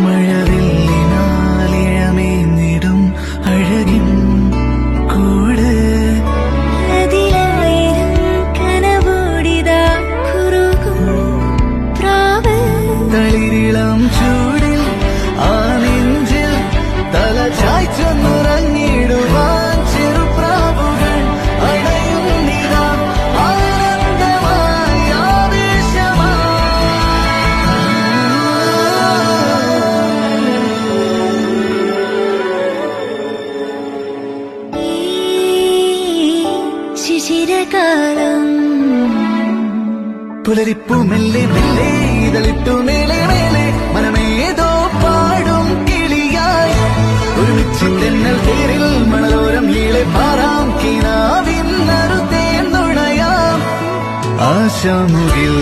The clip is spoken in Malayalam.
മഴവില്ലിനാലിഴമേന്നിടും അഴകിൻ കൂട് അതിലായിരം കനവോടിതാ കുറുകും പ്രാവ് തളിരിളം ചൂടിൽ ആ നെഞ്ചിൽ തല ചായ്ച്ചൊന്നുറങ്ങിടുവാൻ ചെറുപ്രാവുകൾ അണയുന്നിതാ ആനന്ദമായി ഈ ശിശിരകാലം പുലരിപ്പു മെല്ലെ മെല്ലെ ഇതളിട്ടു മേലെ മേലെ മനമേതോ പാടും കിളിയായി ഒരുമിച്ച് തെന്നൽ തേരിൽ മണലോരം ഈളെ പാറാം കിനാവിൻ നറുതേൻ നുണയാം ആശാമുകിൽ